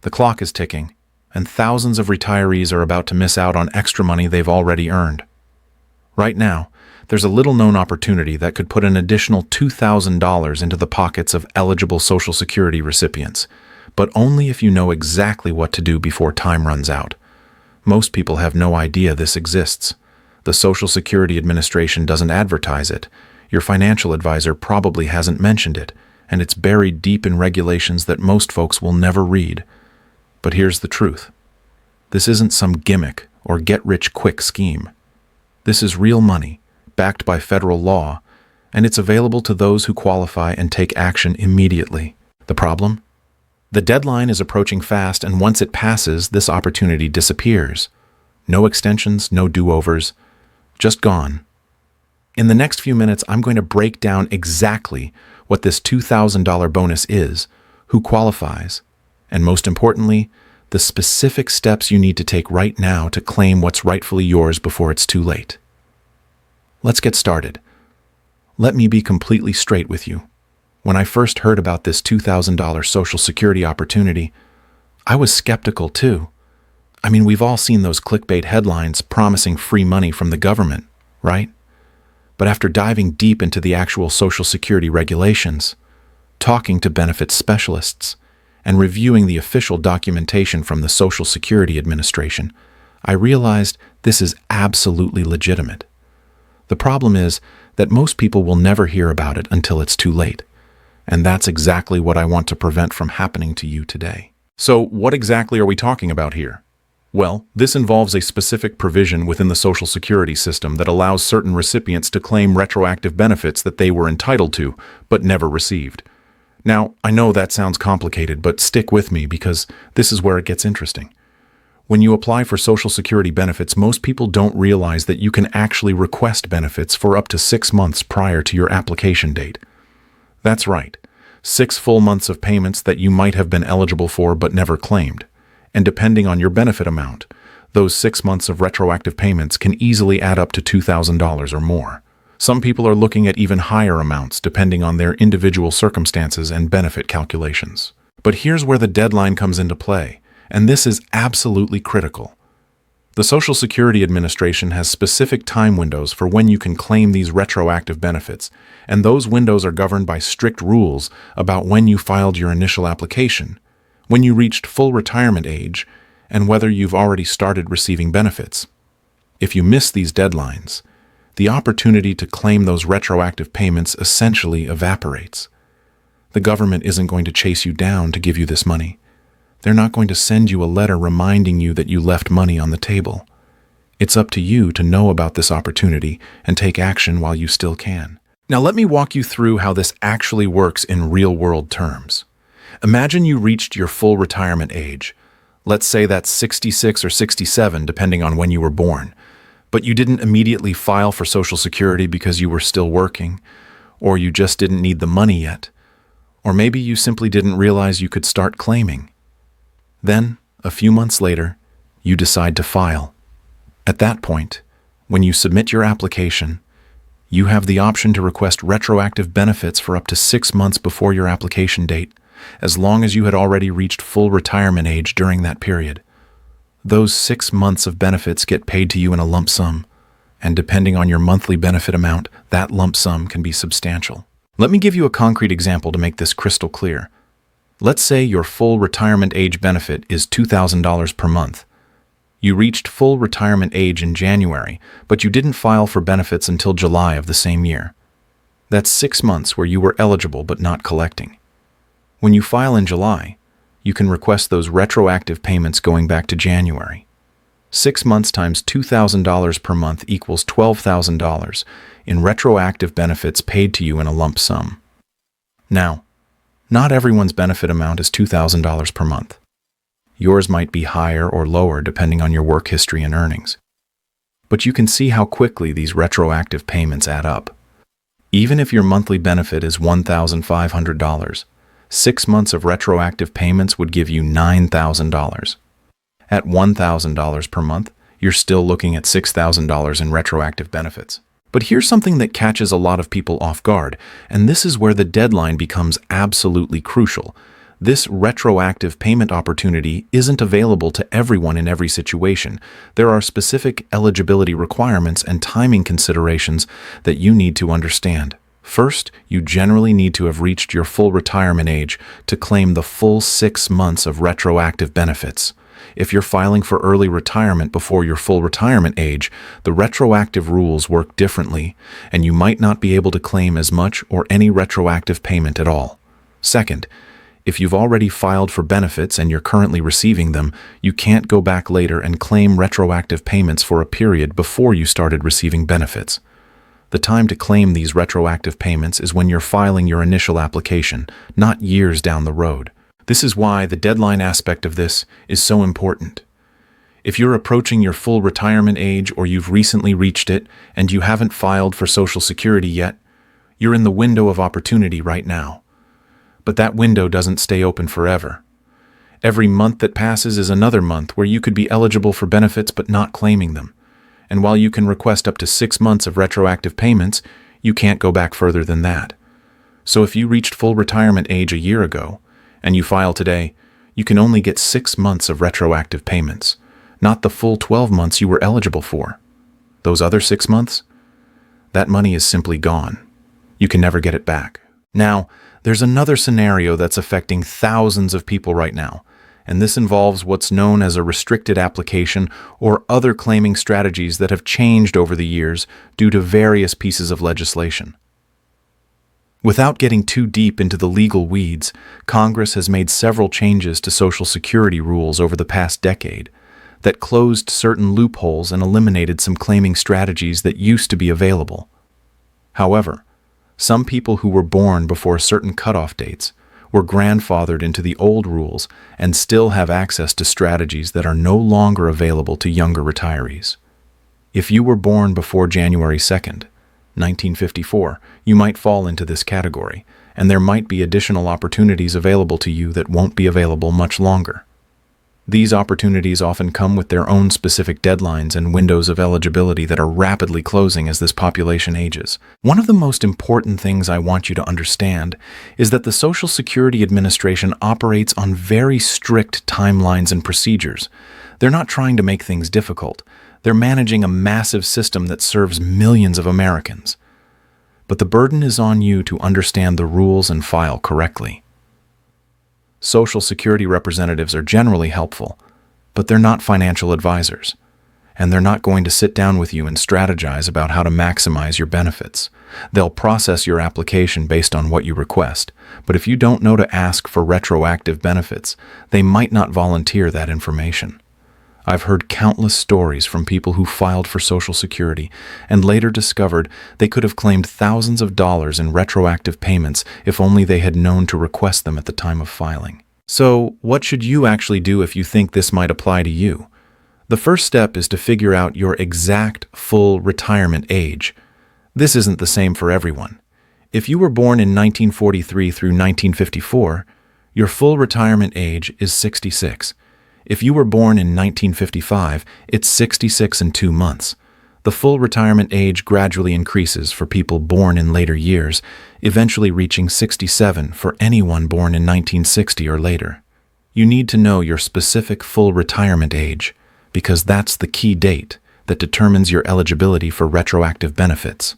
The clock is ticking, and thousands of retirees are about to miss out on extra money they've already earned. Right now, there's a little-known opportunity that could put an additional $2,000 into the pockets of eligible Social Security recipients, but only if you know exactly what to do before time runs out. Most people have no idea this exists. The Social Security Administration doesn't advertise it. Your financial advisor probably hasn't mentioned it, and it's buried deep in regulations that most folks will never read. But here's the truth. This isn't some gimmick or get-rich-quick scheme. This is real money, backed by federal law, and it's available to those who qualify and take action immediately. The problem? The deadline is approaching fast, and once it passes, this opportunity disappears. No extensions, no do-overs, just gone. In the next few minutes, I'm going to break down exactly what this $2,000 bonus is, who qualifies, and most importantly, the specific steps you need to take right now to claim what's rightfully yours before it's too late. Let's get started. Let me be completely straight with you. When I first heard about this $2,000 Social Security opportunity, I was skeptical too. I mean, we've all seen those clickbait headlines promising free money from the government, right? But after diving deep into the actual Social Security regulations, talking to benefits specialists, and reviewing the official documentation from the Social Security Administration, I realized this is absolutely legitimate. The problem is that most people will never hear about it until it's too late, and that's exactly what I want to prevent from happening to you today. So what exactly are we talking about here? Well, this involves a specific provision within the Social Security system that allows certain recipients to claim retroactive benefits that they were entitled to, but never received. Now, I know that sounds complicated, but stick with me because this is where it gets interesting. When you apply for Social Security benefits, most people don't realize that you can actually request benefits for up to 6 months prior to your application date. That's right, 6 full months of payments that you might have been eligible for but never claimed. And depending on your benefit amount, those 6 months of retroactive payments can easily add up to $2,000 or more. Some people are looking at even higher amounts depending on their individual circumstances and benefit calculations. But here's where the deadline comes into play, and this is absolutely critical. The Social Security Administration has specific time windows for when you can claim these retroactive benefits, and those windows are governed by strict rules about when you filed your initial application, when you reached full retirement age, and whether you've already started receiving benefits. If you miss these deadlines, the opportunity to claim those retroactive payments essentially evaporates. The government isn't going to chase you down to give you this money. They're not going to send you a letter reminding you that you left money on the table. It's up to you to know about this opportunity and take action while you still can. Now let me walk you through how this actually works in real-world terms. Imagine you reached your full retirement age. Let's say that's 66 or 67, depending on when you were born. But you didn't immediately file for Social Security because you were still working, or you just didn't need the money yet, or maybe you simply didn't realize you could start claiming. Then, a few months later, you decide to file. At that point, when you submit your application, you have the option to request retroactive benefits for up to 6 months before your application date, as long as you had already reached full retirement age during that period. Those 6 months of benefits get paid to you in a lump sum, and depending on your monthly benefit amount, that lump sum can be substantial. Let me give you a concrete example to make this crystal clear. Let's say your full retirement age benefit is $2,000 per month. You reached full retirement age in January, but you didn't file for benefits until July of the same year. That's 6 months where you were eligible but not collecting. When you file in July, you can request those retroactive payments going back to January. 6 months times $2,000 per month equals $12,000 in retroactive benefits paid to you in a lump sum. Now, not everyone's benefit amount is $2,000 per month. Yours might be higher or lower depending on your work history and earnings. But you can see how quickly these retroactive payments add up. Even if your monthly benefit is $1,500, 6 months of retroactive payments would give you $9,000. At $1,000 per month, you're still looking at $6,000 in retroactive benefits. But here's something that catches a lot of people off guard, and this is where the deadline becomes absolutely crucial. This retroactive payment opportunity isn't available to everyone in every situation. There are specific eligibility requirements and timing considerations that you need to understand. First, you generally need to have reached your full retirement age to claim the full 6 months of retroactive benefits. If you're filing for early retirement before your full retirement age, the retroactive rules work differently, and you might not be able to claim as much or any retroactive payment at all. Second, if you've already filed for benefits and you're currently receiving them, you can't go back later and claim retroactive payments for a period before you started receiving benefits. The time to claim these retroactive payments is when you're filing your initial application, not years down the road. This is why the deadline aspect of this is so important. If you're approaching your full retirement age or you've recently reached it and you haven't filed for Social Security yet, you're in the window of opportunity right now. But that window doesn't stay open forever. Every month that passes is another month where you could be eligible for benefits but not claiming them. And while you can request up to 6 months of retroactive payments, you can't go back further than that. So if you reached full retirement age a year ago, and you file today, you can only get 6 months of retroactive payments, not the full 12 months you were eligible for. Those other 6 months? That money is simply gone. You can never get it back. Now, there's another scenario that's affecting thousands of people right now, and this involves what's known as a restricted application or other claiming strategies that have changed over the years due to various pieces of legislation. Without getting too deep into the legal weeds, Congress has made several changes to Social Security rules over the past decade that closed certain loopholes and eliminated some claiming strategies that used to be available. However, some people who were born before certain cutoff dates were grandfathered into the old rules and still have access to strategies that are no longer available to younger retirees. If you were born before January 2nd, 1954, you might fall into this category, and there might be additional opportunities available to you that won't be available much longer. These opportunities often come with their own specific deadlines and windows of eligibility that are rapidly closing as this population ages. One of the most important things I want you to understand is that the Social Security Administration operates on very strict timelines and procedures. They're not trying to make things difficult. They're managing a massive system that serves millions of Americans. But the burden is on you to understand the rules and file correctly. Social Security representatives are generally helpful, but they're not financial advisors, and they're not going to sit down with you and strategize about how to maximize your benefits. They'll process your application based on what you request, but if you don't know to ask for retroactive benefits, they might not volunteer that information. I've heard countless stories from people who filed for Social Security and later discovered they could have claimed thousands of dollars in retroactive payments if only they had known to request them at the time of filing. So, what should you actually do if you think this might apply to you? The first step is to figure out your exact full retirement age. This isn't the same for everyone. If you were born in 1943 through 1954, your full retirement age is 66. If you were born in 1955, it's 66 and 2 months. The full retirement age gradually increases for people born in later years, eventually reaching 67 for anyone born in 1960 or later. You need to know your specific full retirement age, because that's the key date that determines your eligibility for retroactive benefits.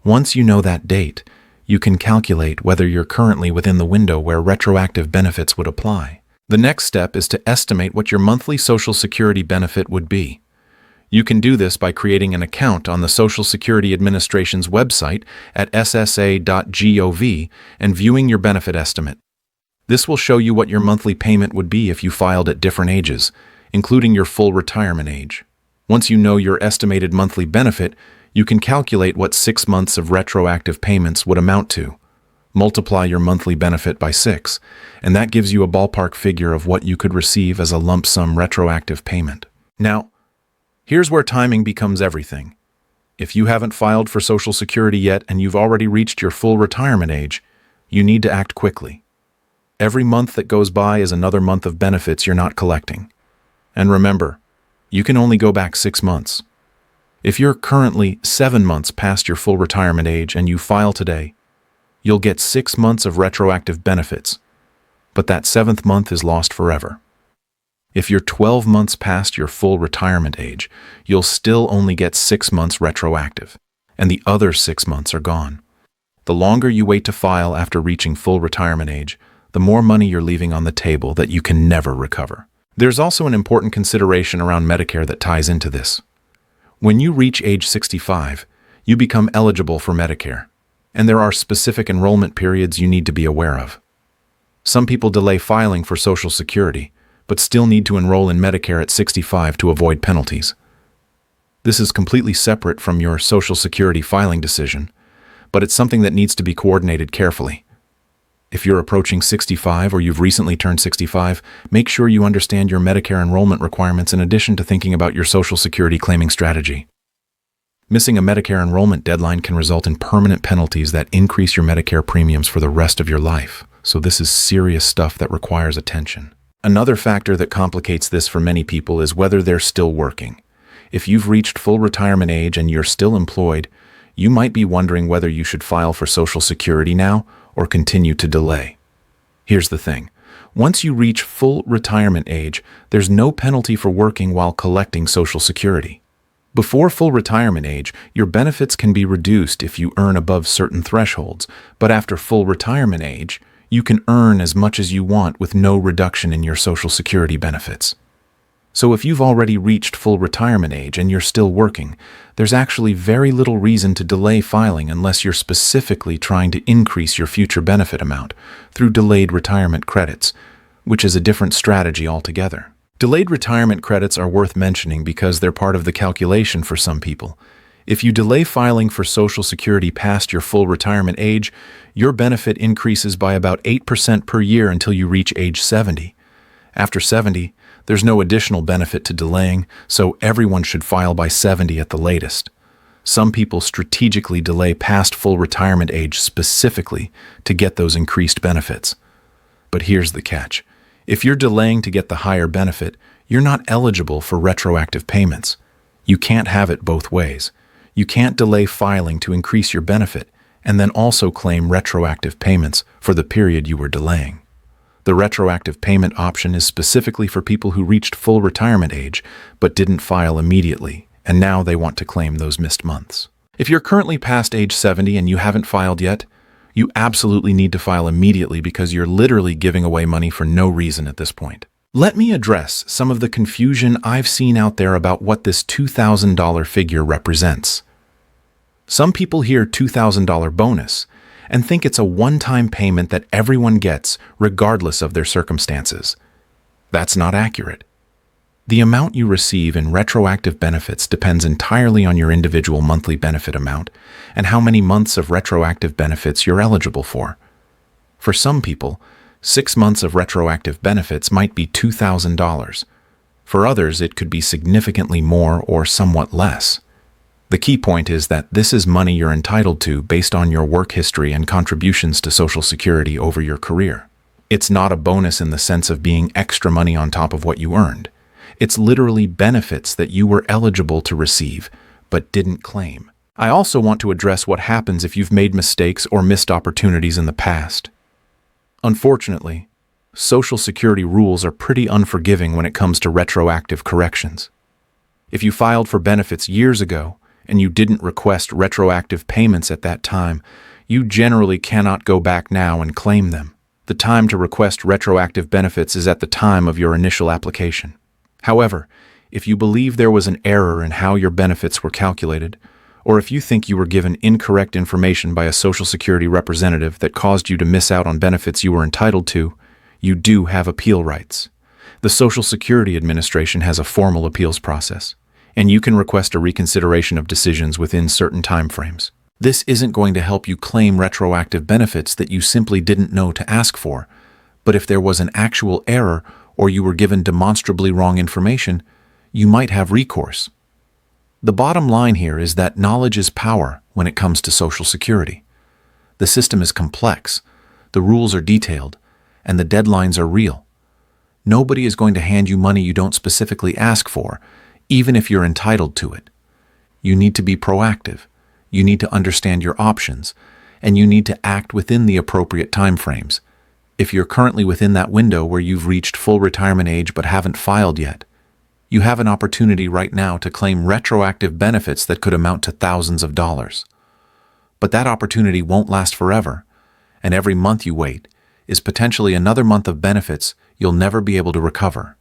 Once you know that date, you can calculate whether you're currently within the window where retroactive benefits would apply. The next step is to estimate what your monthly Social Security benefit would be. You can do this by creating an account on the Social Security Administration's website at ssa.gov and viewing your benefit estimate. This will show you what your monthly payment would be if you filed at different ages, including your full retirement age. Once you know your estimated monthly benefit, you can calculate what 6 months of retroactive payments would amount to. Multiply your monthly benefit by 6, and that gives you a ballpark figure of what you could receive as a lump sum retroactive payment. Now, here's where timing becomes everything. If you haven't filed for Social Security yet and you've already reached your full retirement age, you need to act quickly. Every month that goes by is another month of benefits you're not collecting. And remember, you can only go back 6 months. If you're currently 7 months past your full retirement age and you file today, you'll get 6 months of retroactive benefits. but that seventh month is lost forever. If you're 12 months past your full retirement age, you'll still only get 6 months retroactive, and the other 6 months are gone. The longer you wait to file after reaching full retirement age, the more money you're leaving on the table that you can never recover. There's also an important consideration around Medicare that ties into this. When you reach age 65, you become eligible for Medicare, and there are specific enrollment periods you need to be aware of. Some people delay filing for Social Security, but still need to enroll in Medicare at 65 to avoid penalties. This is completely separate from your Social Security filing decision, but it's something that needs to be coordinated carefully. If you're approaching 65 or you've recently turned 65, make sure you understand your Medicare enrollment requirements in addition to thinking about your Social Security claiming strategy. Missing a Medicare enrollment deadline can result in permanent penalties that increase your Medicare premiums for the rest of your life, so this is serious stuff that requires attention. Another factor that complicates this for many people is whether they're still working. If you've reached full retirement age and you're still employed, you might be wondering whether you should file for Social Security now or continue to delay. Here's the thing. Once you reach full retirement age, there's no penalty for working while collecting Social Security. Before full retirement age, your benefits can be reduced if you earn above certain thresholds, but after full retirement age, you can earn as much as you want with no reduction in your Social Security benefits. So if you've already reached full retirement age and you're still working, there's actually very little reason to delay filing unless you're specifically trying to increase your future benefit amount through delayed retirement credits, which is a different strategy altogether. Delayed retirement credits are worth mentioning because they're part of the calculation for some people. If you delay filing for Social Security past your full retirement age, your benefit increases by about 8% per year until you reach age 70. After 70, there's no additional benefit to delaying, so everyone should file by 70 at the latest. Some people strategically delay past full retirement age specifically to get those increased benefits. But here's the catch. If you're delaying to get the higher benefit, you're not eligible for retroactive payments. You can't have it both ways. You can't delay filing to increase your benefit and then also claim retroactive payments for the period you were delaying. The retroactive payment option is specifically for people who reached full retirement age but didn't file immediately, and now they want to claim those missed months. If you're currently past age 70 and you haven't filed yet, you absolutely need to file immediately because you're literally giving away money for no reason at this point. Let me address some of the confusion I've seen out there about what this $2,000 figure represents. Some people hear $2,000 bonus and think it's a one-time payment that everyone gets regardless of their circumstances. That's not accurate. The amount you receive in retroactive benefits depends entirely on your individual monthly benefit amount and how many months of retroactive benefits you're eligible for. For some people, 6 months of retroactive benefits might be $2,000. For others, it could be significantly more or somewhat less. The key point is that this is money you're entitled to based on your work history and contributions to Social Security over your career. It's not a bonus in the sense of being extra money on top of what you earned. It's literally benefits that you were eligible to receive, but didn't claim. I also want to address what happens if you've made mistakes or missed opportunities in the past. Unfortunately, Social Security rules are pretty unforgiving when it comes to retroactive corrections. If you filed for benefits years ago, and you didn't request retroactive payments at that time, you generally cannot go back now and claim them. The time to request retroactive benefits is at the time of your initial application. However, if you believe there was an error in how your benefits were calculated, or if you think you were given incorrect information by a Social Security representative that caused you to miss out on benefits you were entitled to, you do have appeal rights. The Social Security Administration has a formal appeals process, and you can request a reconsideration of decisions within certain timeframes. This isn't going to help you claim retroactive benefits that you simply didn't know to ask for, but if there was an actual error or you were given demonstrably wrong information, you might have recourse. The bottom line here is that knowledge is power when it comes to Social Security. The system is complex, the rules are detailed, and the deadlines are real. Nobody is going to hand you money you don't specifically ask for, even if you're entitled to it. You need to be proactive, you need to understand your options, and you need to act within the appropriate timeframes. If you're currently within that window where you've reached full retirement age but haven't filed yet, you have an opportunity right now to claim retroactive benefits that could amount to thousands of dollars. But that opportunity won't last forever, and every month you wait is potentially another month of benefits you'll never be able to recover.